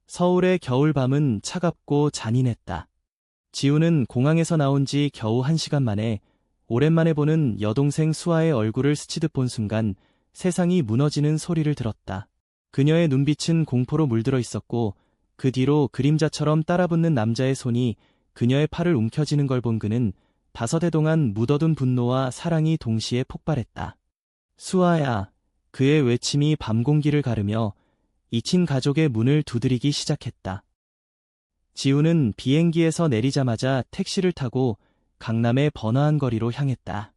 서울의 겨울밤은 차갑고 잔인했다. 지우는 공항에서 나온 지 겨우 1시간 만에 오랜만에 보는 여동생 수아의 얼굴을 스치듯 본 순간 세상이 무너지는 소리를 들었다. 그녀의 눈빛은 공포로 물들어 있었고 그 뒤로 그림자처럼 따라붙는 남자의 손이 그녀의 팔을 움켜쥐는 걸 본 그는 5해 동안 묻어둔 분노와 사랑이 동시에 폭발했다. 수아야. 그의 외침이 밤 공기를 가르며 잊힌 가족의 문을 두드리기 시작했다. 지우는 비행기에서 내리자마자 택시를 타고 강남의 번화한 거리로 향했다.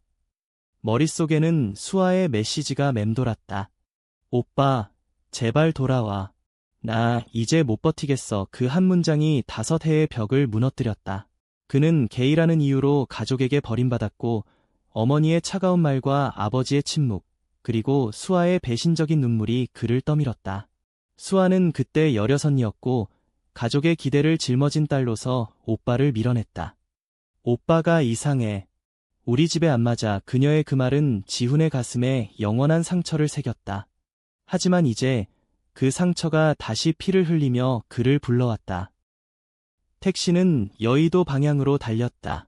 머릿속에는 수아의 메시지가 맴돌았다. 오빠, 제발 돌아와. 나 이제 못 버티겠어. 그 한 문장이 5해의 벽을 무너뜨렸다. 그는 게이라는 이유로 가족에게 버림받았고 어머니의 차가운 말과 아버지의 침묵, 그리고 수아의 배신적인 눈물이 그를 떠밀었다. 수아는 그때 16이었고 가족의 기대를 짊어진 딸로서 오빠를 밀어냈다. 오빠가 이상해. 우리 집에 안 맞아. 그녀의 그 말은 지훈의 가슴에 영원한 상처를 새겼다. 하지만 이제 그 상처가 다시 피를 흘리며 그를 불러왔다. 택시는 여의도 방향으로 달렸다.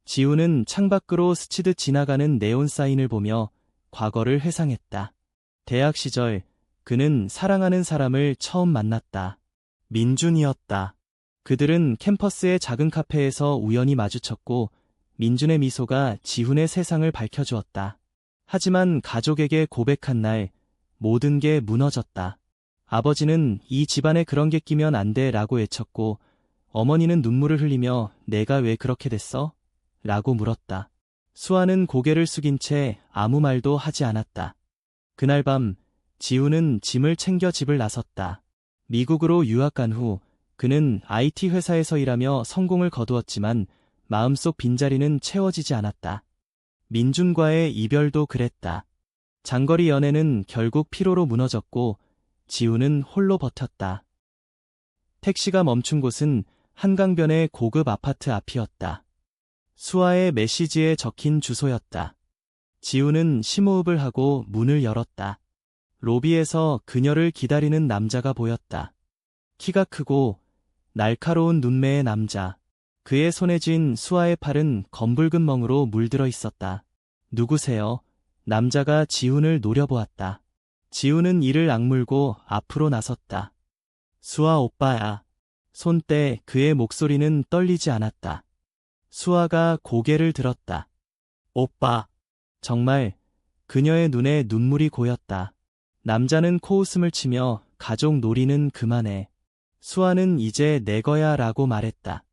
지훈은 창밖으로 스치듯 지나가는 네온 사인을 보며 과거를 회상했다. 대학 시절 그는 사랑하는 사람을 처음 만났다. 민준이었다. 그들은 캠퍼스의 작은 카페에서 우연히 마주쳤고 민준의 미소가 지훈의 세상을 밝혀주었다. 하지만 가족에게 고백한 날 모든 게 무너졌다. 아버지는 이 집안에 그런 게 끼면 안 돼 라고 외쳤고 어머니는 눈물을 흘리며 내가 왜 그렇게 됐어? 라고 물었다. 수아는 고개를 숙인 채 아무 말도 하지 않았다. 그날 밤 지훈은 짐을 챙겨 집을 나섰다. 미국으로 유학 간 후 그는 IT 회사에서 일하며 성공을 거두었지만 마음속 빈자리는 채워지지 않았다. 민준과의 이별도 그랬다. 장거리 연애는 결국 피로로 무너졌고 지훈은 홀로 버텼다. 택시가 멈춘 곳은 한강변의 고급 아파트 앞이었다. 수아의 메시지에 적힌 주소였다. 지훈은 심호흡을 하고 문을 열었다. 로비에서 그녀를 기다리는 남자가 보였다. 키가 크고 날카로운 눈매의 남자. 그의 손에 쥔 수아의 팔은 검붉은 멍으로 물들어 있었다. 누구세요? 남자가 지훈을 노려보았다. 지훈은 이를 악물고 앞으로 나섰다. 수아 오빠야. 손때 그의 목소리는 떨리지 않았다. 수아가 고개를 들었다. 오빠. 정말 그녀의 눈에 눈물이 고였다. 남자는 코웃음을 치며 가족 놀이는 그만해. 수아는 이제 내 거야 라고 말했다.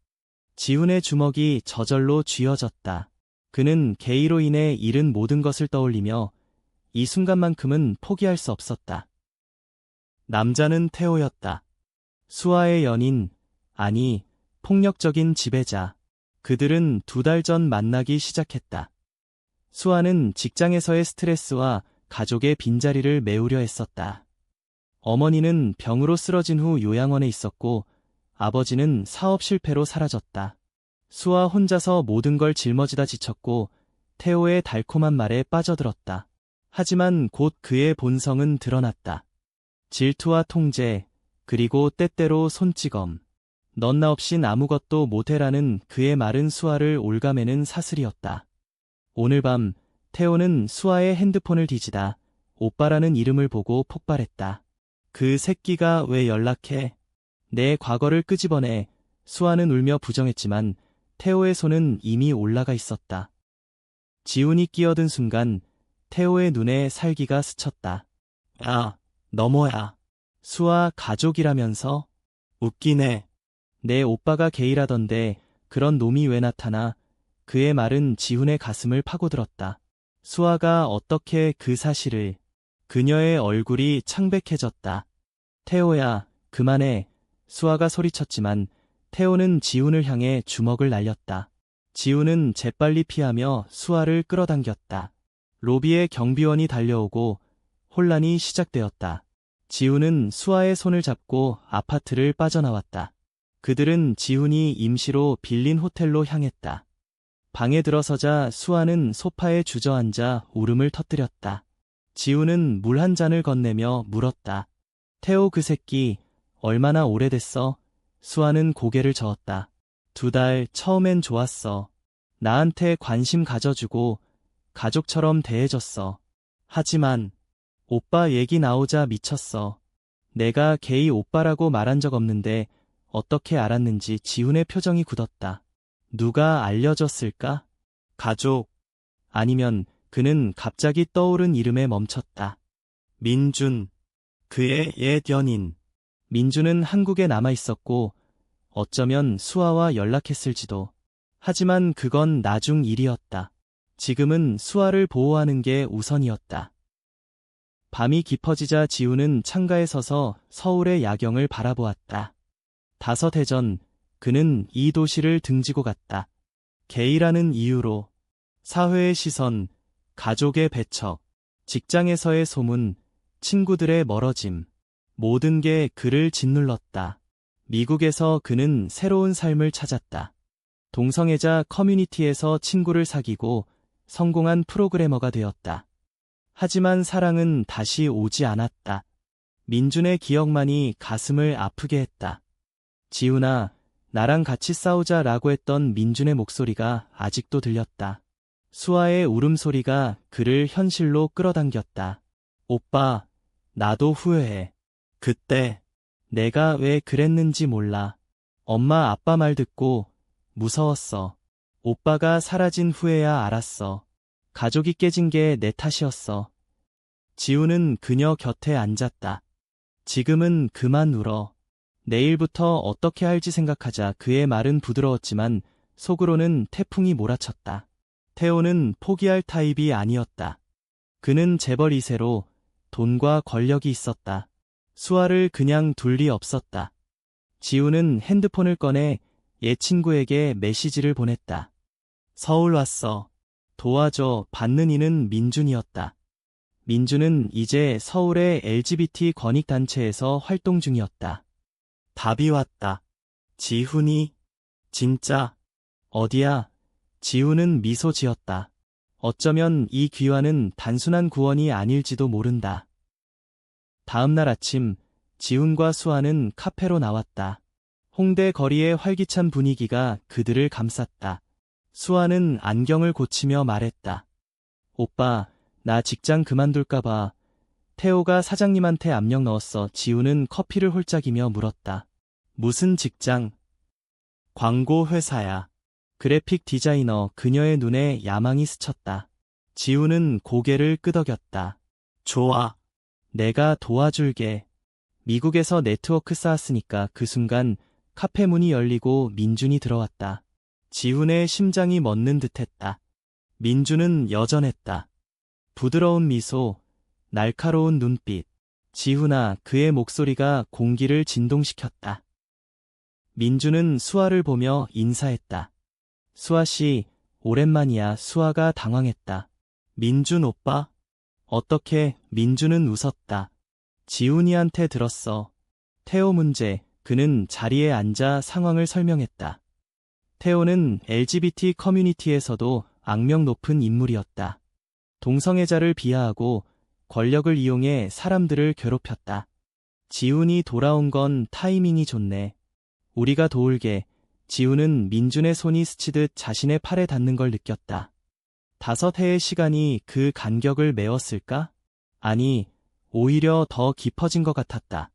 지훈의 주먹이 저절로 쥐어졌다. 그는 게이로 인해 잃은 모든 것을 떠올리며 이 순간만큼은 포기할 수 없었다. 남자는 태호였다. 수아의 연인, 아니, 폭력적인 지배자. 그들은 2달 전 만나기 시작했다. 수아는 직장에서의 스트레스와 가족의 빈자리를 메우려 했었다. 어머니는 병으로 쓰러진 후 요양원에 있었고 아버지는 사업 실패로 사라졌다. 수아 혼자서 모든 걸 짊어지다 지쳤고 태호의 달콤한 말에 빠져들었다. 하지만 곧 그의 본성은 드러났다. 질투와 통제, 그리고 때때로 손찌검. 넌 나 없인 아무것도 못해라는 그의 말은 수아를 올가매는 사슬이었다. 오늘 밤 태호는 수아의 핸드폰을 뒤지다 오빠라는 이름을 보고 폭발했다. 그 새끼가 왜 연락해? 내 과거를 끄집어내. 수아는 울며 부정했지만 태호의 손은 이미 올라가 있었다. 지훈이 끼어든 순간 태호의 눈에 살기가 스쳤다. 야, 너 뭐야? 수아 가족이라면서? 웃기네. 내 오빠가 게이라던데 그런 놈이 왜 나타나? 그의 말은 지훈의 가슴을 파고들었다. 수아가 어떻게 그 사실을... 그녀의 얼굴이 창백해졌다. 태호야, 그만해. 수아가 소리쳤지만 태호는 지훈을 향해 주먹을 날렸다. 지훈은 재빨리 피하며 수아를 끌어당겼다. 로비에 경비원이 달려오고 혼란이 시작되었다. 지훈은 수아의 손을 잡고 아파트를 빠져나왔다. 그들은 지훈이 임시로 빌린 호텔로 향했다. 방에 들어서자 수아는 소파에 주저앉아 울음을 터뜨렸다. 지훈은 물 한 잔을 건네며 물었다. 태호 그 새끼 얼마나 오래됐어? 수아는 고개를 저었다. 2달, 처음엔 좋았어. 나한테 관심 가져주고 가족처럼 대해줬어. 하지만 오빠 얘기 나오자 미쳤어. 내가 게이 오빠라고 말한 적 없는데 어떻게 알았는지 지훈의 표정이 굳었다. 누가 알려줬을까? 가족. 아니면 그는 갑자기 떠오른 이름에 멈췄다. 민준. 그의 옛 연인. 민준은 한국에 남아 있었고 어쩌면 수아와 연락했을지도. 하지만 그건 나중 일이었다. 지금은 수아를 보호하는 게 우선이었다. 밤이 깊어지자 지우는 창가에 서서 서울의 야경을 바라보았다. 5해 전 그는 이 도시를 등지고 갔다. 게이라는 이유로. 사회의 시선, 가족의 배척, 직장에서의 소문, 친구들의 멀어짐. 모든 게 그를 짓눌렀다. 미국에서 그는 새로운 삶을 찾았다. 동성애자 커뮤니티에서 친구를 사귀고 성공한 프로그래머가 되었다. 하지만 사랑은 다시 오지 않았다. 민준의 기억만이 가슴을 아프게 했다. 지훈아, 나랑 같이 싸우자라고 했던 민준의 목소리가 아직도 들렸다. 수아의 울음소리가 그를 현실로 끌어당겼다. 오빠, 나도 후회해. 그때 내가 왜 그랬는지 몰라. 엄마 아빠 말 듣고 무서웠어. 오빠가 사라진 후에야 알았어. 가족이 깨진 게 내 탓이었어. 지우는 그녀 곁에 앉았다. 지금은 그만 울어. 내일부터 어떻게 할지 생각하자. 그의 말은 부드러웠지만 속으로는 태풍이 몰아쳤다. 태호는 포기할 타입이 아니었다. 그는 재벌 2세로 돈과 권력이 있었다. 수아를 그냥 둘 리 없었다. 지우는 핸드폰을 꺼내 옛 친구에게 메시지를 보냈다. 서울 왔어. 도와줘. 받는 이는 민준이었다. 민준은 이제 서울의 LGBT 권익단체에서 활동 중이었다. 답이 왔다. 지훈이? 진짜? 어디야? 지훈은 미소 지었다. 어쩌면 이 귀환은 단순한 구원이 아닐지도 모른다. 다음 날 아침, 지훈과 수아는 카페로 나왔다. 홍대 거리의 활기찬 분위기가 그들을 감쌌다. 수아는 안경을 고치며 말했다. 오빠, 나 직장 그만둘까봐. 태호가 사장님한테 압력 넣었어. 지훈은 커피를 홀짝이며 물었다. 무슨 직장? 광고 회사야. 그래픽 디자이너. 그녀의 눈에 야망이 스쳤다. 지훈은 고개를 끄덕였다. 좋아. 내가 도와줄게. 미국에서 네트워크 쌓았으니까. 그 순간 카페 문이 열리고 민준이 들어왔다. 지훈의 심장이 멎는 듯했다. 민준은 여전했다. 부드러운 미소, 날카로운 눈빛. 지훈아. 그의 목소리가 공기를 진동시켰다. 민준은 수아를 보며 인사했다. 수아씨, 오랜만이야. 수아가 당황했다. 민준 오빠? 어떻게? 민준은 웃었다. 지훈이한테 들었어. 태호 문제. 그는 자리에 앉아 상황을 설명했다. 태호는 LGBT 커뮤니티에서도 악명 높은 인물이었다. 동성애자를 비하하고 권력을 이용해 사람들을 괴롭혔다. 지훈이 돌아온 건 타이밍이 좋네. 우리가 도울게. 지훈은 민준의 손이 스치듯 자신의 팔에 닿는 걸 느꼈다. 5해의 시간이 그 간격을 메웠을까? 아니, 오히려 더 깊어진 것 같았다.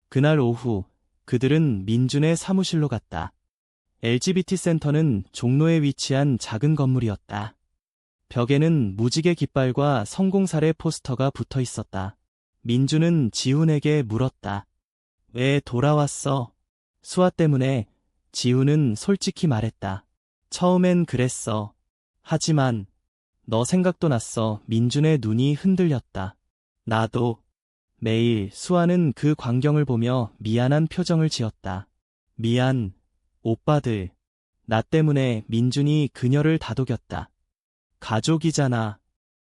그날 오후, 그들은 민준의 사무실로 갔다. LGBT 센터는 종로에 위치한 작은 건물이었다. 벽에는 무지개 깃발과 성공 사례 포스터가 붙어 있었다. 민준은 지훈에게 물었다. 왜 돌아왔어? 수아 때문에. 지훈은 솔직히 말했다. 처음엔 그랬어. 하지만 너 생각도 났어. 민준의 눈이 흔들렸다. 나도. 매일. 수아는 그 광경을 보며 미안한 표정을 지었다. 미안, 오빠들. 나 때문에. 민준이 그녀를 다독였다. 가족이잖아.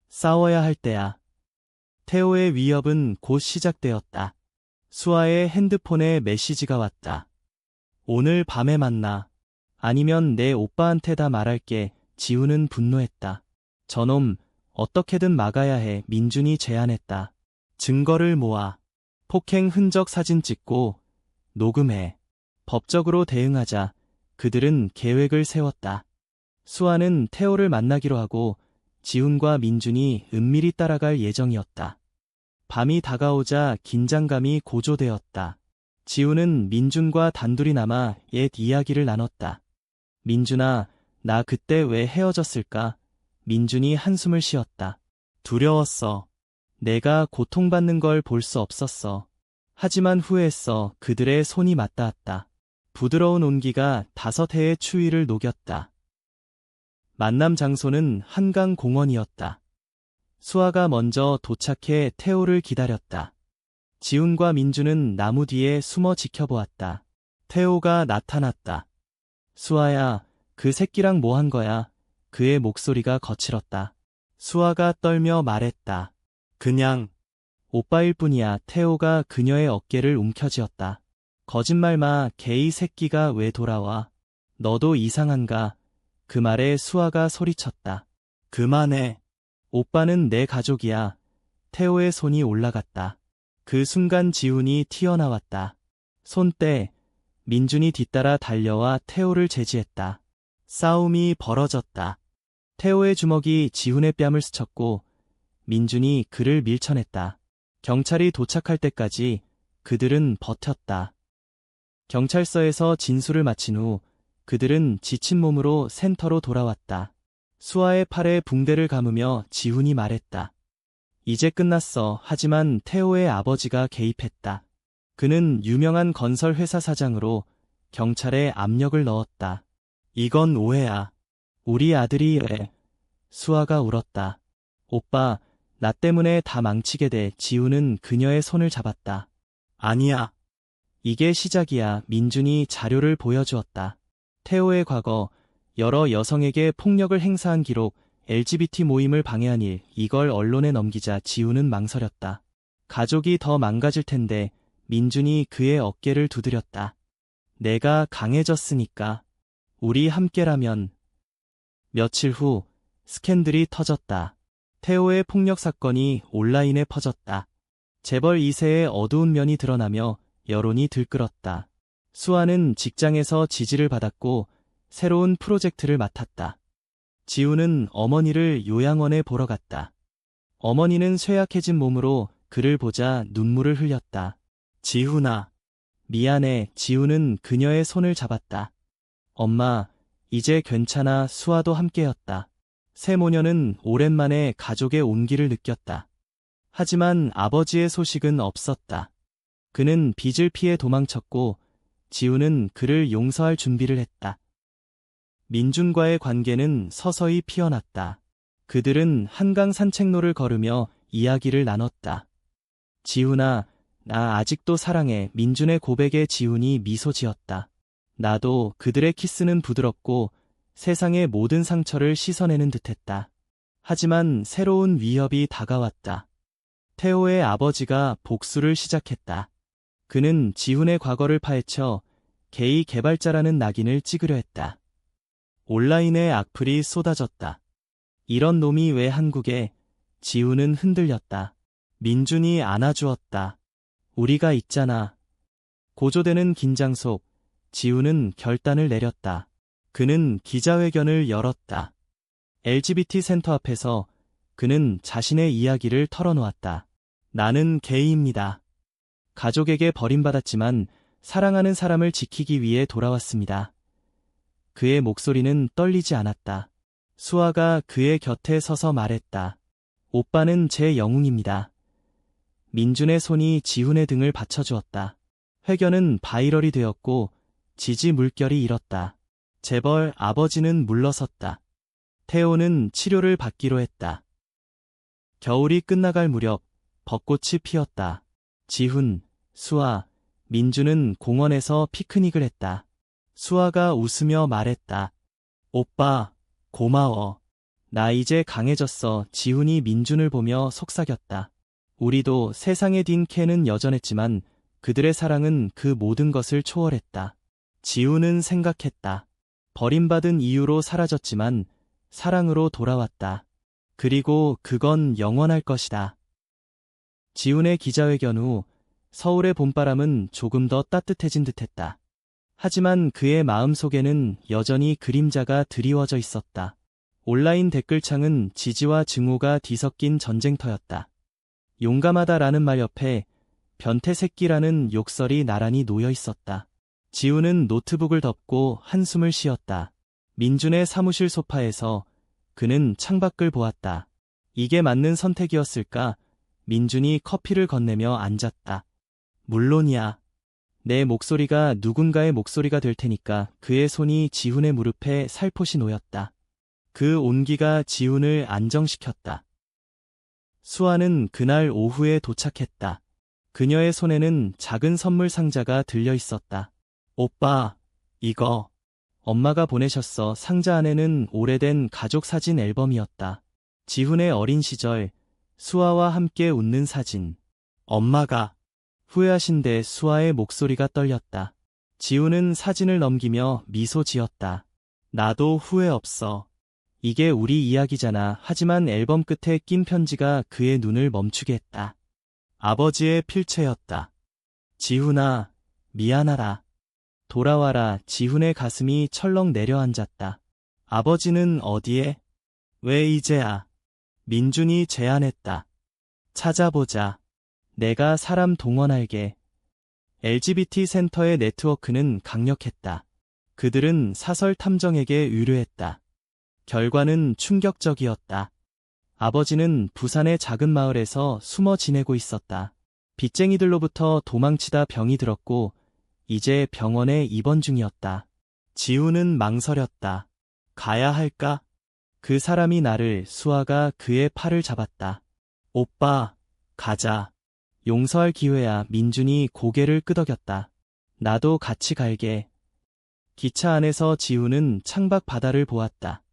싸워야 할 때야. 태호의 위협은 곧 시작되었다. 수아의 핸드폰에 메시지가 왔다. 오늘 밤에 만나. 아니면 내 오빠한테 다 말할게. 지훈은 분노했다. 저놈, 어떻게든 막아야 해. 민준이 제안했다. 증거를 모아. 폭행 흔적 사진 찍고 녹음해. 법적으로 대응하자. 그들은 계획을 세웠다. 수아는 태호를 만나기로 하고 지훈과 민준이 은밀히 따라갈 예정이었다. 밤이 다가오자 긴장감이 고조되었다. 지훈은 민준과 단둘이 남아 옛 이야기를 나눴다. 민준아, 나 그때 왜 헤어졌을까? 민준이 한숨을 쉬었다. 두려웠어. 내가 고통받는 걸 볼 수 없었어. 하지만 후회했어. 그들의 손이 맞닿았다. 부드러운 온기가 5해의 추위를 녹였다. 만남 장소는 한강 공원이었다. 수아가 먼저 도착해 태호를 기다렸다. 지훈과 민준은 나무 뒤에 숨어 지켜보았다. 태호가 나타났다. 수아야, 그 새끼랑 뭐 한 거야? 그의 목소리가 거칠었다. 수아가 떨며 말했다. 그냥 오빠일 뿐이야. 태호가 그녀의 어깨를 움켜쥐었다. 거짓말 마. 개이 새끼가 왜 돌아와? 너도 이상한가? 그 말에 수아가 소리쳤다. 그만해. 오빠는 내 가족이야. 태호의 손이 올라갔다. 그 순간 지훈이 튀어나왔다. 손 떼. 민준이 뒤따라 달려와 태호를 제지했다. 싸움이 벌어졌다. 태호의 주먹이 지훈의 뺨을 스쳤고 민준이 그를 밀쳐냈다. 경찰이 도착할 때까지 그들은 버텼다. 경찰서에서 진술을 마친 후 그들은 지친 몸으로 센터로 돌아왔다. 수아의 팔에 붕대를 감으며 지훈이 말했다. 이제 끝났어. 하지만 태호의 아버지가 개입했다. 그는 유명한 건설회사 사장으로 경찰에 압력을 넣었다. 이건 오해야. 우리 아들이 왜? 수아가 울었다. 오빠, 나 때문에 다 망치게 돼. 지훈은 그녀의 손을 잡았다. 아니야. 이게 시작이야. 민준이 자료를 보여주었다. 태호의 과거, 여러 여성에게 폭력을 행사한 기록, LGBT 모임을 방해한 일, 이걸 언론에 넘기자 지훈은 망설였다. 가족이 더 망가질 텐데 민준이 그의 어깨를 두드렸다. 내가 강해졌으니까. 우리 함께라면. 며칠 후 스캔들이 터졌다. 태호의 폭력 사건이 온라인에 퍼졌다. 재벌 2세의 어두운 면이 드러나며 여론이 들끓었다. 수아는 직장에서 지지를 받았고 새로운 프로젝트를 맡았다. 지훈은 어머니를 요양원에 보러 갔다. 어머니는 쇠약해진 몸으로 그를 보자 눈물을 흘렸다. 지훈아. 미안해. 지훈은 그녀의 손을 잡았다. 엄마, 이제 괜찮아. 수아도 함께였다. 새 모녀는 오랜만에 가족의 온기를 느꼈다. 하지만 아버지의 소식은 없었다. 그는 빚을 피해 도망쳤고 지훈은 그를 용서할 준비를 했다. 민준과의 관계는 서서히 피어났다. 그들은 한강 산책로를 걸으며 이야기를 나눴다. 지훈아, 나 아직도 사랑해. 민준의 고백에 지훈이 미소 지었다. 나도. 그들의 키스는 부드럽고 세상의 모든 상처를 씻어내는 듯했다. 하지만 새로운 위협이 다가왔다. 태호의 아버지가 복수를 시작했다. 그는 지훈의 과거를 파헤쳐 게이 개발자라는 낙인을 찍으려 했다. 온라인에 악플이 쏟아졌다. 이런 놈이 왜 한국에? 지훈은 흔들렸다. 민준이 안아주었다. 우리가 있잖아. 고조되는 긴장 속 지훈은 결단을 내렸다. 그는 기자회견을 열었다. LGBT 센터 앞에서 그는 자신의 이야기를 털어놓았다. 나는 게이입니다. 가족에게 버림받았지만 사랑하는 사람을 지키기 위해 돌아왔습니다. 그의 목소리는 떨리지 않았다. 수아가 그의 곁에 서서 말했다. 오빠는 제 영웅입니다. 민준의 손이 지훈의 등을 받쳐주었다. 회견은 바이럴이 되었고 지지 물결이 일었다. 재벌 아버지는 물러섰다. 태호는 치료를 받기로 했다. 겨울이 끝나갈 무렵 벚꽃이 피었다. 지훈, 수아, 민준은 공원에서 피크닉을 했다. 수아가 웃으며 말했다. 오빠, 고마워. 나 이제 강해졌어. 지훈이 민준을 보며 속삭였다. 우리도 세상의 딘 캔은 여전했지만 그들의 사랑은 그 모든 것을 초월했다. 지훈은 생각했다. 버림받은 이유로 사라졌지만 사랑으로 돌아왔다. 그리고 그건 영원할 것이다. 지훈의 기자회견 후 서울의 봄바람은 조금 더 따뜻해진 듯했다. 하지만 그의 마음속에는 여전히 그림자가 드리워져 있었다. 온라인 댓글창은 지지와 증오가 뒤섞인 전쟁터였다. 용감하다라는 말 옆에 변태 새끼라는 욕설이 나란히 놓여 있었다. 지우는 노트북을 덮고 한숨을 쉬었다. 민준의 사무실 소파에서 그는 창밖을 보았다. 이게 맞는 선택이었을까? 민준이 커피를 건네며 앉았다. 물론이야. 내 목소리가 누군가의 목소리가 될 테니까. 그의 손이 지훈의 무릎에 살포시 놓였다. 그 온기가 지훈을 안정시켰다. 수아는 그날 오후에 도착했다. 그녀의 손에는 작은 선물 상자가 들려 있었다. 오빠, 이거 엄마가 보내셨어. 상자 안에는 오래된 가족 사진 앨범이었다. 지훈의 어린 시절, 수아와 함께 웃는 사진. 엄마가 후회하신데. 수아의 목소리가 떨렸다. 지훈은 사진을 넘기며 미소 지었다. 나도 후회 없어. 이게 우리 이야기잖아. 하지만 앨범 끝에 낀 편지가 그의 눈을 멈추게 했다. 아버지의 필체였다. 지훈아, 미안하다. 돌아와라. 지훈의 가슴이 철렁 내려앉았다. 아버지는 어디에? 왜 이제야? 민준이 제안했다. 찾아보자. 내가 사람 동원할게. LGBT 센터의 네트워크는 강력했다. 그들은 사설 탐정에게 의뢰했다. 결과는 충격적이었다. 아버지는 부산의 작은 마을에서 숨어 지내고 있었다. 빚쟁이들로부터 도망치다 병이 들었고 이제 병원에 입원 중이었다. 지우는 망설였다. 가야 할까? 그 사람이 나를. 수아가 그의 팔을 잡았다. 오빠, 가자. 용서할 기회야. 민준이 고개를 끄덕였다. 나도 같이 갈게. 기차 안에서 지우는 창밖 바다를 보았다.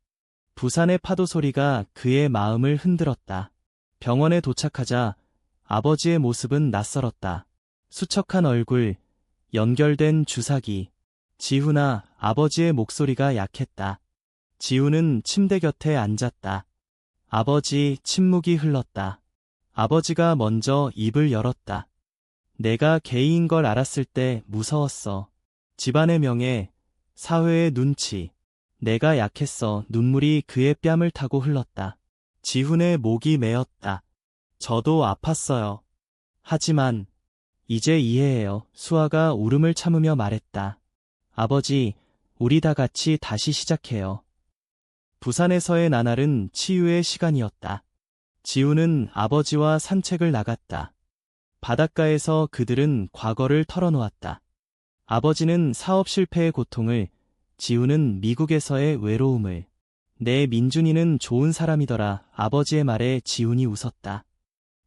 부산의 파도 소리가 그의 마음을 흔들었다. 병원에 도착하자 아버지의 모습은 낯설었다. 수척한 얼굴, 연결된 주사기. 지훈아. 아버지의 목소리가 약했다. 지훈은 침대 곁에 앉았다. 아버지. 침묵이 흘렀다. 아버지가 먼저 입을 열었다. 내가 게이인 걸 알았을 때 무서웠어. 집안의 명예, 사회의 눈치. 내가 약했어. 눈물이 그의 뺨을 타고 흘렀다. 지훈의 목이 메었다. 저도 아팠어요. 하지만 이제 이해해요. 수아가 울음을 참으며 말했다. 아버지, 우리 다 같이 다시 시작해요. 부산에서의 나날은 치유의 시간이었다. 지훈은 아버지와 산책을 나갔다. 바닷가에서 그들은 과거를 털어놓았다. 아버지는 사업 실패의 고통을, 지훈은 미국에서의 외로움을. 내 민준이는 좋은 사람이더라. 아버지의 말에 지훈이 웃었다.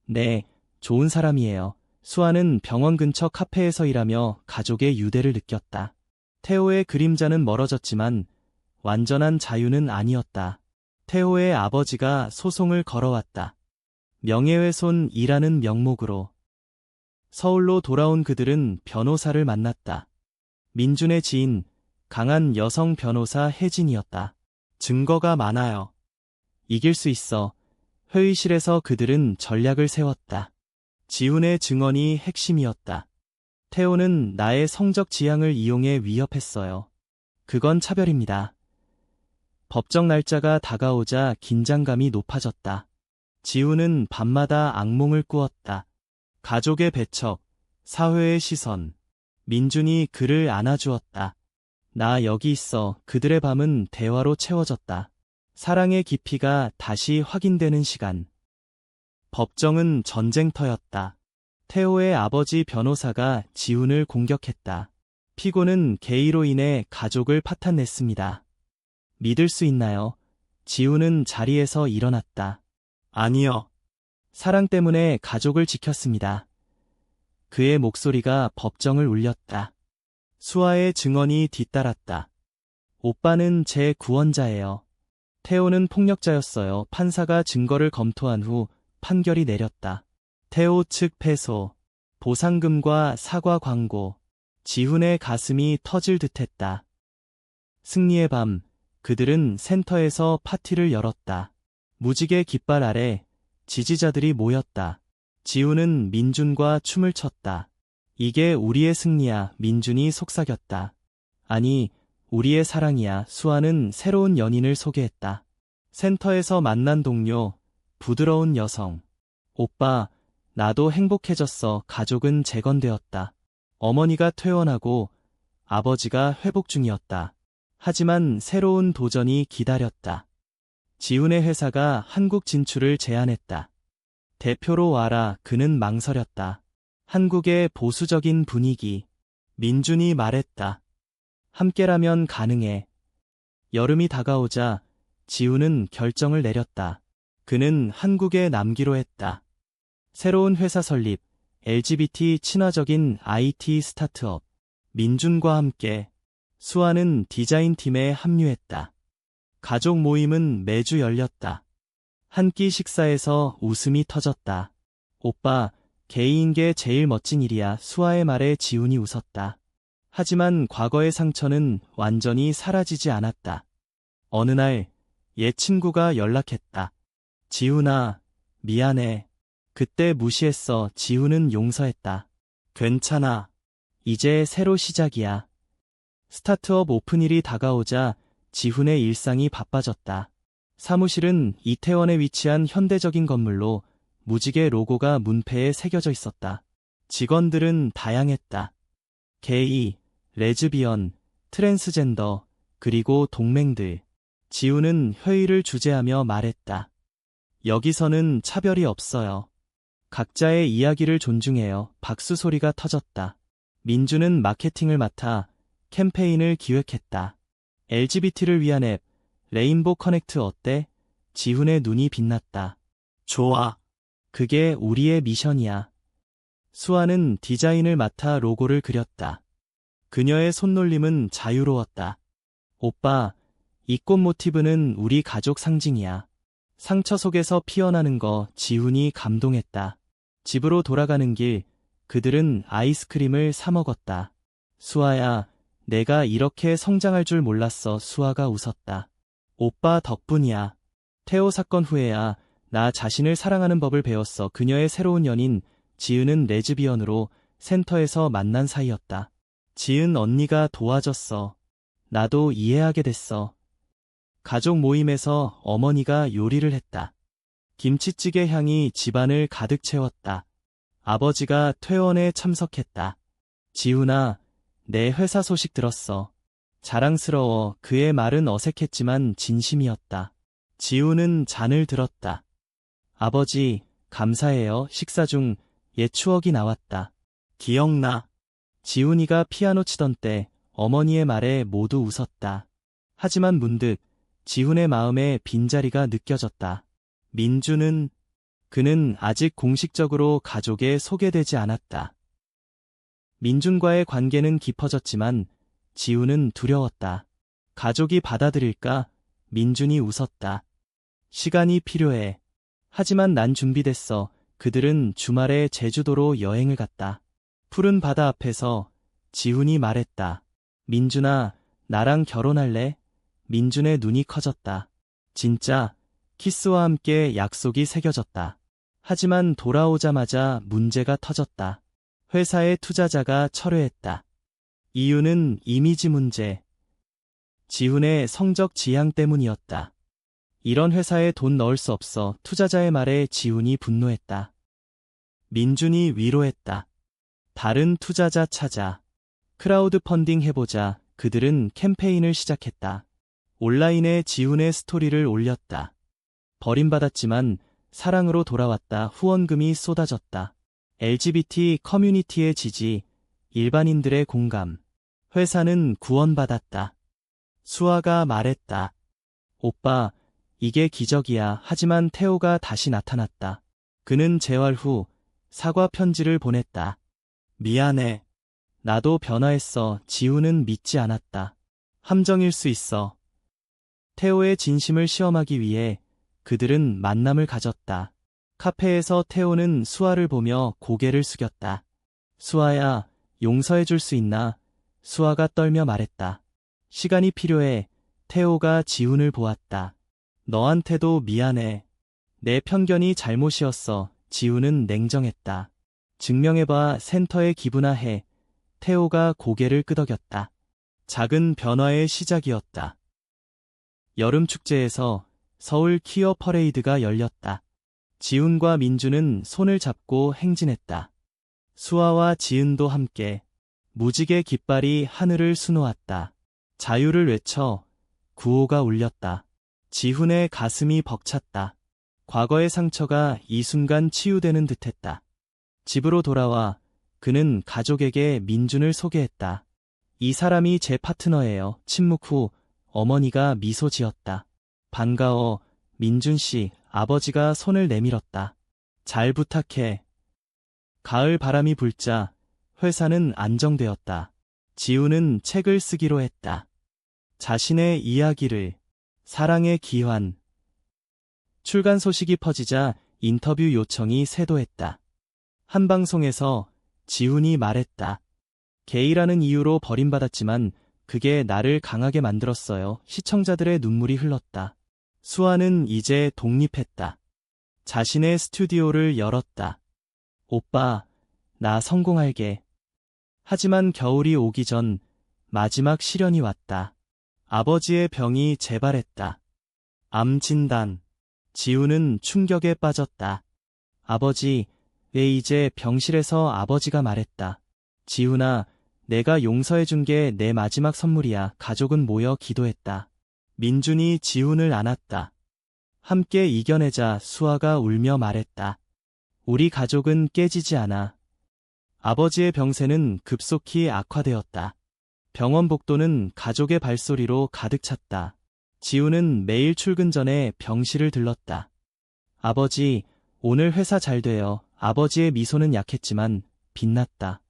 네, 좋은 사람이에요. 수아는 병원 근처 카페에서 일하며 가족의 유대를 느꼈다. 태호의 그림자는 멀어졌지만 완전한 자유는 아니었다. 태호의 아버지가 소송을 걸어왔다. 명예훼손이라는 명목으로. 서울로 돌아온 그들은 변호사를 만났다. 민준의 지인, 강한 여성 변호사 혜진이었다. 증거가 많아요. 이길 수 있어. 회의실에서 그들은 전략을 세웠다. 지훈의 증언이 핵심이었다. 태호는 나의 성적 지향을 이용해 위협했어요. 그건 차별입니다. 법정 날짜가 다가오자 긴장감이 높아졌다. 지훈은 밤마다 악몽을 꾸었다. 가족의 배척, 사회의 시선. 민준이 그를 안아주었다. 나 여기 있어. 그들의 밤은 대화로 채워졌다. 사랑의 깊이가 다시 확인되는 시간. 법정은 전쟁터였다. 태호의 아버지 변호사가 지훈을 공격했다. 피고는 게이로 인해 가족을 파탄냈습니다. 믿을 수 있나요? 지훈은 자리에서 일어났다. 아니요. 사랑 때문에 가족을 지켰습니다. 그의 목소리가 법정을 울렸다. 수아의 증언이 뒤따랐다. 오빠는 제 구원자예요. 태호는 폭력자였어요. 판사가 증거를 검토한 후 판결이 내렸다. 태호 측 패소, 보상금과 사과 광고. 지훈의 가슴이 터질 듯했다. 승리의 밤, 그들은 센터에서 파티를 열었다. 무지개 깃발 아래 지지자들이 모였다. 지훈은 민준과 춤을 췄다. 이게 우리의 승리야. 민준이 속삭였다. 아니, 우리의 사랑이야. 수아는 새로운 연인을 소개했다. 센터에서 만난 동료, 부드러운 여성. 오빠, 나도 행복해졌어. 가족은 재건되었다. 어머니가 퇴원하고 아버지가 회복 중이었다. 하지만 새로운 도전이 기다렸다. 지훈의 회사가 한국 진출을 제안했다. 대표로 와라. 그는 망설였다. 한국의 보수적인 분위기. 민준이 말했다. 함께라면 가능해. 여름이 다가오자 지훈은 결정을 내렸다. 그는 한국에 남기로 했다. 새로운 회사 설립, LGBT 친화적인 IT 스타트업. 민준과 함께 수아는 디자인팀에 합류했다. 가족 모임은 매주 열렸다. 한 끼 식사에서 웃음이 터졌다. 오빠, 개인 게 제일 멋진 일이야. 수아의 말에 지훈이 웃었다. 하지만 과거의 상처는 완전히 사라지지 않았다. 어느 날 옛 친구가 연락했다. 지훈아, 미안해. 그때 무시했어. 지훈은 용서했다. 괜찮아. 이제 새로 시작이야. 스타트업 오픈일이 다가오자 지훈의 일상이 바빠졌다. 사무실은 이태원에 위치한 현대적인 건물로 무지개 로고가 문패에 새겨져 있었다. 직원들은 다양했다. 게이, 레즈비언, 트랜스젠더, 그리고 동맹들. 지훈은 회의를 주재하며 말했다. 여기서는 차별이 없어요. 각자의 이야기를 존중해요. 박수 소리가 터졌다. 민주는 마케팅을 맡아 캠페인을 기획했다. LGBT를 위한 앱, 레인보 커넥트 어때? 지훈의 눈이 빛났다. 좋아. 그게 우리의 미션이야. 수아는 디자인을 맡아 로고를 그렸다. 그녀의 손놀림은 자유로웠다. 오빠, 이 꽃 모티브는 우리 가족 상징이야. 상처 속에서 피어나는 거. 지훈이 감동했다. 집으로 돌아가는 길, 그들은 아이스크림을 사 먹었다. 수아야, 내가 이렇게 성장할 줄 몰랐어. 수아가 웃었다. 오빠 덕분이야. 태호 사건 후에야 나 자신을 사랑하는 법을 배웠어. 그녀의 새로운 연인, 지은은 레즈비언으로 센터에서 만난 사이였다. 지은 언니가 도와줬어. 나도 이해하게 됐어. 가족 모임에서 어머니가 요리를 했다. 김치찌개 향이 집안을 가득 채웠다. 아버지가 퇴원에 참석했다. 지훈아, 내 회사 소식 들었어. 자랑스러워. 그의 말은 어색했지만 진심이었다. 지훈은 잔을 들었다. 아버지, 감사해요. 식사 중 옛 추억이 나왔다. 기억나. 지훈이가 피아노 치던 때 어머니의 말에 모두 웃었다. 하지만 문득 지훈의 마음에 빈자리가 느껴졌다. 그는 아직 공식적으로 가족에 소개되지 않았다. 민준과의 관계는 깊어졌지만 지훈은 두려웠다. 가족이 받아들일까? 민준이 웃었다. 시간이 필요해. 하지만 난 준비됐어. 그들은 주말에 제주도로 여행을 갔다. 푸른 바다 앞에서 지훈이 말했다. 민준아, 나랑 결혼할래? 민준의 눈이 커졌다. 진짜? 키스와 함께 약속이 새겨졌다. 하지만 돌아오자마자 문제가 터졌다. 회사의 투자자가 철회했다. 이유는 이미지 문제. 지훈의 성적 지향 때문이었다. 이런 회사에 돈 넣을 수 없어. 투자자의 말에 지훈이 분노했다. 민준이 위로했다. 다른 투자자 찾아. 크라우드 펀딩 해보자. 그들은 캠페인을 시작했다. 온라인에 지훈의 스토리를 올렸다. 버림받았지만 사랑으로 돌아왔다. 후원금이 쏟아졌다. LGBT 커뮤니티의 지지, 일반인들의 공감. 회사는 구원받았다. 수아가 말했다. 오빠, 이게 기적이야. 하지만 태호가 다시 나타났다. 그는 재활 후 사과 편지를 보냈다. 미안해. 나도 변화했어. 지훈은 믿지 않았다. 함정일 수 있어. 태호의 진심을 시험하기 위해 그들은 만남을 가졌다. 카페에서 태호는 수아를 보며 고개를 숙였다. 수아야, 용서해 줄 수 있나? 수아가 떨며 말했다. 시간이 필요해. 태호가 지훈을 보았다. 너한테도 미안해. 내 편견이 잘못이었어. 지훈은 냉정했다. 증명해봐. 센터에 기부나 해. 태호가 고개를 끄덕였다. 작은 변화의 시작이었다. 여름 축제에서 서울 퀴어 퍼레이드가 열렸다. 지훈과 민주는 손을 잡고 행진했다. 수아와 지은도 함께. 무지개 깃발이 하늘을 수놓았다. 자유를 외쳐 구호가 울렸다. 지훈의 가슴이 벅찼다. 과거의 상처가 이 순간 치유되는 듯했다. 집으로 돌아와 그는 가족에게 민준을 소개했다. 이 사람이 제 파트너예요. 침묵 후 어머니가 미소 지었다. 반가워, 민준 씨. 아버지가 손을 내밀었다. 잘 부탁해. 가을 바람이 불자 회사는 안정되었다. 지훈은 책을 쓰기로 했다. 자신의 이야기를, 사랑의 기환. 출간 소식이 퍼지자 인터뷰 요청이 쇄도했다. 한 방송에서 지훈이 말했다. 게이라는 이유로 버림받았지만 그게 나를 강하게 만들었어요. 시청자들의 눈물이 흘렀다. 수아는 이제 독립했다. 자신의 스튜디오를 열었다. 오빠, 나 성공할게. 하지만 겨울이 오기 전 마지막 시련이 왔다. 아버지의 병이 재발했다. 암 진단. 지훈은 충격에 빠졌다. 아버지, 왜 이제 병실에서 아버지가 말했다. 지훈아, 내가 용서해준 게 내 마지막 선물이야. 가족은 모여 기도했다. 민준이 지훈을 안았다. 함께 이겨내자. 수아가 울며 말했다. 우리 가족은 깨지지 않아. 아버지의 병세는 급속히 악화되었다. 병원 복도는 가족의 발소리로 가득 찼다. 지훈은 매일 출근 전에 병실을 들렀다. 아버지, 오늘 회사 잘 돼요. 아버지의 미소는 약했지만 빛났다.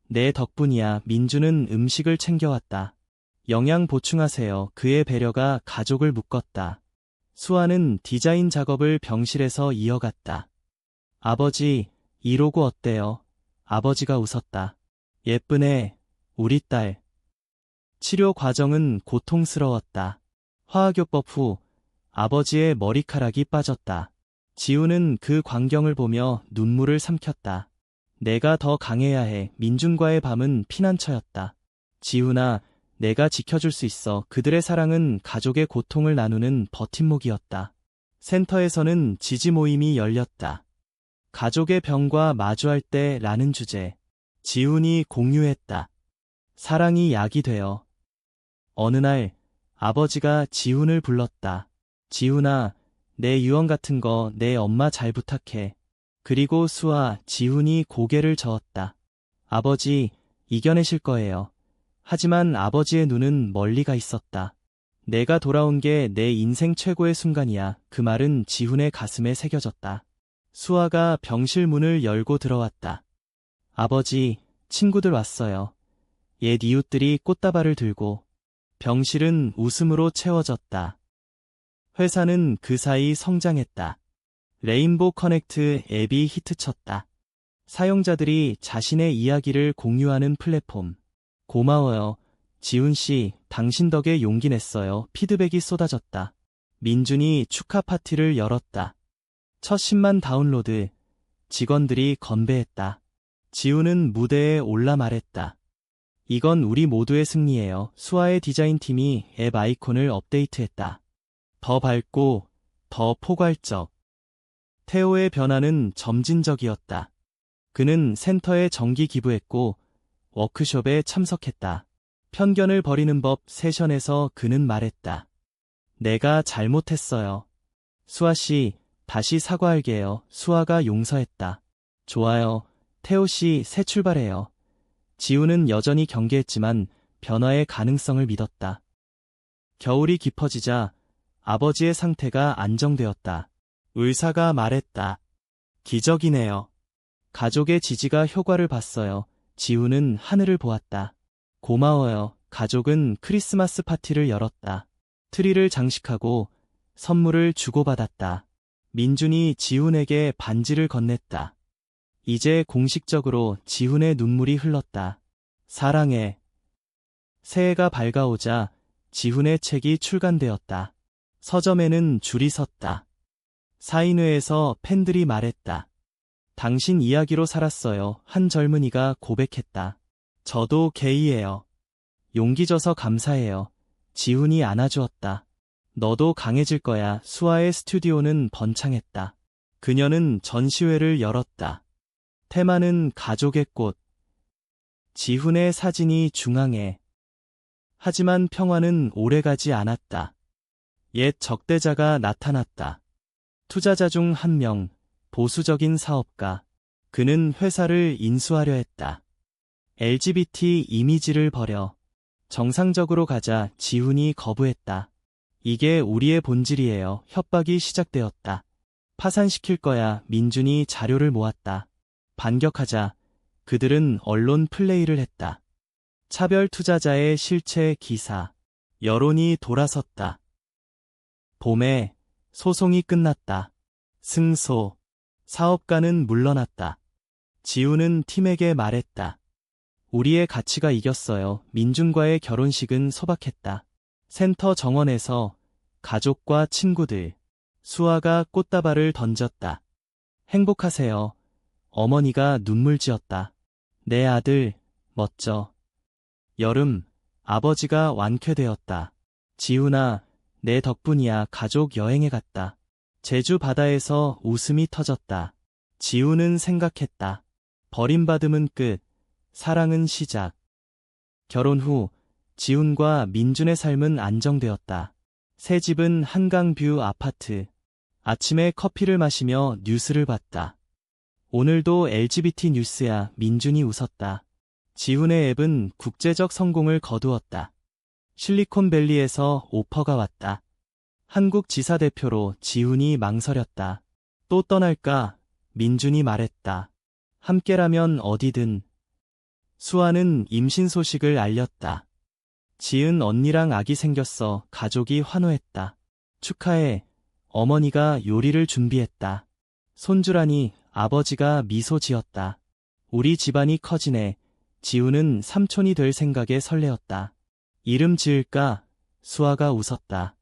내 덕분이야. 민주는 음식을 챙겨왔다. 영양 보충하세요. 그의 배려가 가족을 묶었다. 수아는 디자인 작업을 병실에서 이어갔다. 아버지, 이 로고 어때요? 아버지가 웃었다. 예쁘네, 우리 딸. 치료 과정은 고통스러웠다. 화학요법 후 아버지의 머리카락이 빠졌다. 지훈은 그 광경을 보며 눈물을 삼켰다. 내가 더 강해야 해. 민준과의 밤은 피난처였다. 지훈아, 내가 지켜줄 수 있어. 그들의 사랑은 가족의 고통을 나누는 버팀목이었다. 센터에서는 지지 모임이 열렸다. 가족의 병과 마주할 때라는 주제. 지훈이 공유했다. 사랑이 약이 되어. 어느 날 아버지가 지훈을 불렀다. 지훈아, 내 유언 같은 거 내 엄마 잘 부탁해. 그리고 수아, 지훈이 고개를 저었다. 아버지, 이겨내실 거예요. 하지만 아버지의 눈은 멀리 가 있었다. 내가 돌아온 게 내 인생 최고의 순간이야. 그 말은 지훈의 가슴에 새겨졌다. 수아가 병실 문을 열고 들어왔다. 아버지, 친구들 왔어요. 옛 이웃들이 꽃다발을 들고. 병실은 웃음으로 채워졌다. 회사는 그 사이 성장했다. 레인보우 커넥트 앱이 히트쳤다. 사용자들이 자신의 이야기를 공유하는 플랫폼. 고마워요. 지훈씨, 당신 덕에 용기 냈어요. 피드백이 쏟아졌다. 민준이 축하 파티를 열었다. 첫 10만 다운로드. 직원들이 건배했다. 지훈은 무대에 올라 말했다. 이건 우리 모두의 승리예요. 수아의 디자인팀이 앱 아이콘을 업데이트했다. 더 밝고, 더 포괄적. 태호의 변화는 점진적이었다. 그는 센터에 정기 기부했고, 워크숍에 참석했다. 편견을 버리는 법 세션에서 그는 말했다. 내가 잘못했어요. 수아씨, 다시 사과할게요. 수아가 용서했다. 좋아요. 태호씨, 새 출발해요. 지훈은 여전히 경계했지만 변화의 가능성을 믿었다. 겨울이 깊어지자 아버지의 상태가 안정되었다. 의사가 말했다. 기적이네요. 가족의 지지가 효과를 봤어요. 지훈은 하늘을 보았다. 고마워요. 가족은 크리스마스 파티를 열었다. 트리를 장식하고 선물을 주고받았다. 민준이 지훈에게 반지를 건넸다. 이제 공식적으로 지훈의 눈물이 흘렀다. 사랑해. 새해가 밝아오자 지훈의 책이 출간되었다. 서점에는 줄이 섰다. 사인회에서 팬들이 말했다. 당신 이야기로 살았어요. 한 젊은이가 고백했다. 저도 게이예요. 용기 줘서 감사해요. 지훈이 안아주었다. 너도 강해질 거야. 수아의 스튜디오는 번창했다. 그녀는 전시회를 열었다. 테마는 가족의 꽃. 지훈의 사진이 중앙에. 하지만 평화는 오래가지 않았다. 옛 적대자가 나타났다. 투자자 중 한 명, 보수적인 사업가. 그는 회사를 인수하려 했다. LGBT 이미지를 버려. 정상적으로 가자. 지훈이 거부했다. 이게 우리의 본질이에요. 협박이 시작되었다. 파산시킬 거야. 민준이 자료를 모았다. 반격하자. 그들은 언론 플레이를 했다. 차별 투자자의 실체 기사. 여론이 돌아섰다. 봄에 소송이 끝났다. 승소. 사업가는 물러났다. 지훈은 팀에게 말했다. 우리의 가치가 이겼어요. 민준과의 결혼식은 소박했다. 센터 정원에서 가족과 친구들. 수아가 꽃다발을 던졌다. 행복하세요. 어머니가 눈물 지었다. 내 아들, 멋져. 여름, 아버지가 완쾌되었다. 지훈아, 내 덕분이야. 가족 여행에 갔다. 제주 바다에서 웃음이 터졌다. 지훈은 생각했다. 버림받음은 끝, 사랑은 시작. 결혼 후 지훈과 민준의 삶은 안정되었다. 새 집은 한강뷰 아파트. 아침에 커피를 마시며 뉴스를 봤다. 오늘도 LGBT 뉴스야. 민준이 웃었다. 지훈의 앱은 국제적 성공을 거두었다. 실리콘밸리에서 오퍼가 왔다. 한국 지사 대표로 지훈이 망설였다. 또 떠날까? 민준이 말했다. 함께라면 어디든. 수아는 임신 소식을 알렸다. 지은 언니랑 아기 생겼어. 가족이 환호했다. 축하해. 어머니가 요리를 준비했다. 손주라니. 아버지가 미소 지었다. 우리 집안이 커지네. 지훈은 삼촌이 될 생각에 설레었다. 이름 지을까? 수아가 웃었다.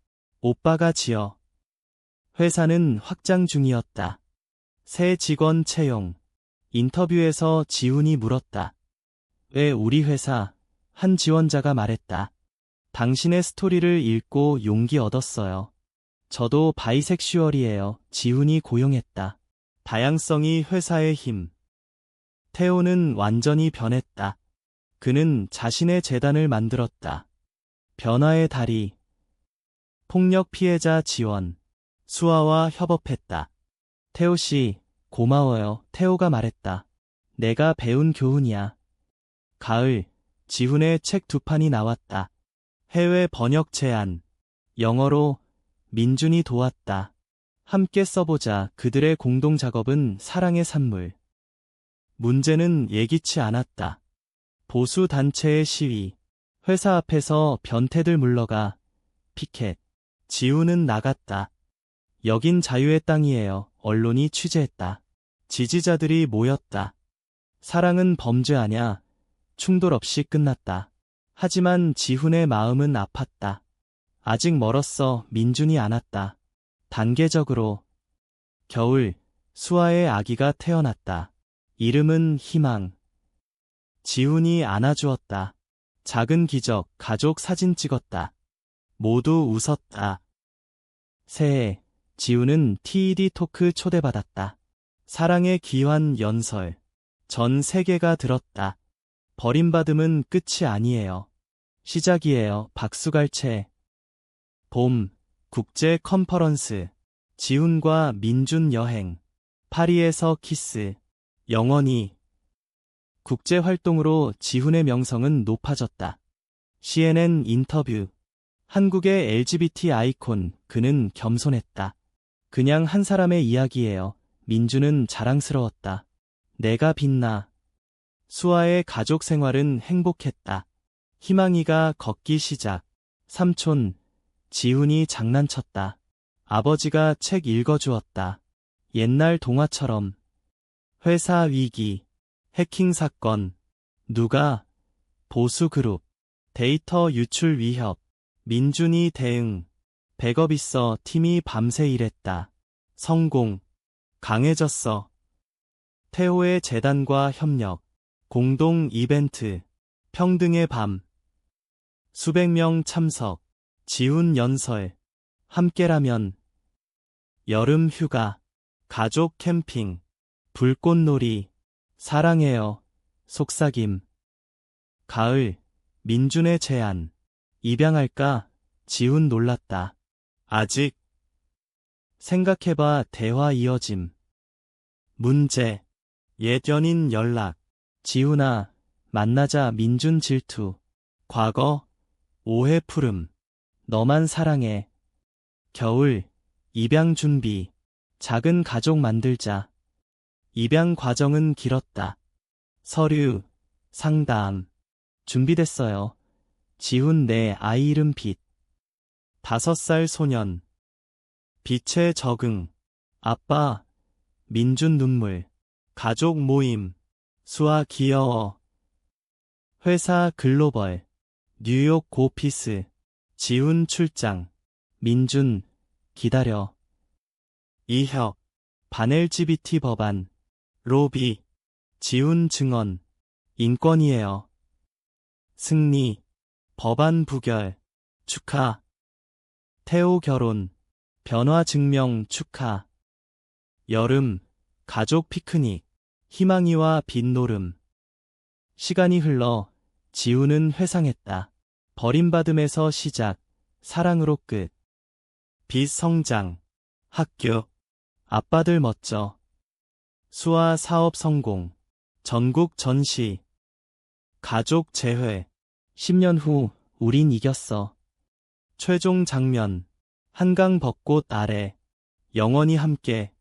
오빠가 지어. 회사는 확장 중이었다. 새 직원 채용. 인터뷰에서 지훈이 물었다. 왜 우리 회사? 한 지원자가 말했다. 당신의 스토리를 읽고 용기 얻었어요. 저도 바이섹슈얼이에요. 지훈이 고용했다. 다양성이 회사의 힘. 태호는 완전히 변했다. 그는 자신의 재단을 만들었다. 변화의 다리. 폭력 피해자 지원. 수아와 협업했다. 태호 씨, 고마워요. 태호가 말했다. 내가 배운 교훈이야. 가을, 지훈의 책 2판이 나왔다. 해외 번역 제안. 영어로. 민준이 도왔다. 함께 써보자. 그들의 공동 작업은 사랑의 산물. 문제는 예기치 않았다. 보수 단체의 시위. 회사 앞에서 변태들 물러가. 피켓. 지훈은 나갔다. 여긴 자유의 땅이에요. 언론이 취재했다. 지지자들이 모였다. 사랑은 범죄 아냐. 충돌 없이 끝났다. 하지만 지훈의 마음은 아팠다. 아직 멀었어. 민준이 안았다. 단계적으로. 겨울, 수아의 아기가 태어났다. 이름은 희망. 지훈이 안아주었다. 작은 기적. 가족 사진 찍었다. 모두 웃었다. 새해, 지훈은 TED 토크 초대받았다. 사랑의 기환 연설. 전 세계가 들었다. 버림받음은 끝이 아니에요. 시작이에요. 박수갈채. 봄, 국제 컨퍼런스. 지훈과 민준 여행. 파리에서 키스. 영원히. 국제 활동으로 지훈의 명성은 높아졌다. CNN 인터뷰. 한국의 LGBT 아이콘. 그는 겸손했다. 그냥 한 사람의 이야기예요. 민준은 자랑스러웠다. 내가 빛나. 수아의 가족 생활은 행복했다. 희망이가 걷기 시작. 삼촌, 지훈이 장난쳤다. 아버지가 책 읽어주었다. 옛날 동화처럼. 회사 위기. 해킹 사건. 누가? 보수그룹. 데이터 유출 위협. 민준이 대응. 백업 있어. 팀이 밤새 일했다. 성공. 강해졌어. 태호의 재단과 협력, 공동 이벤트, 평등의 밤, 수백 명 참석, 지훈 연설, 함께라면, 여름 휴가, 가족 캠핑, 불꽃놀이, 사랑해요, 속삭임, 가을, 민준의 제안, 입양할까? 지훈 놀랐다. 아직. 생각해봐. 대화 이어짐. 문제. 옛 연인 연락. 지훈아, 만나자. 민준 질투. 과거. 오해 푸름. 너만 사랑해. 겨울. 입양 준비. 작은 가족 만들자. 입양 과정은 길었다. 서류. 상담. 준비됐어요. 지훈 내 아이 이름 빛. 5살 소년. 빛에 적응. 아빠. 민준 눈물. 가족 모임. 수아 귀여워. 회사 글로벌. 뉴욕 고피스. 지훈 출장. 민준 기다려. 이혁. 반 LGBT 법안. 로비. 지훈 증언. 인권이에요. 승리. 법안 부결. 축하. 태호 결혼. 변화 증명 축하. 여름. 가족 피크닉. 희망이와 빛노름. 시간이 흘러 지훈은 회상했다. 버림받음에서 시작. 사랑으로 끝. 빛 성장. 학교. 아빠들 멋져. 수아 사업 성공. 전국 전시. 가족 재회. 10년 후 우린 이겼어. 최종 장면. 한강 벚꽃 아래. 영원히 함께.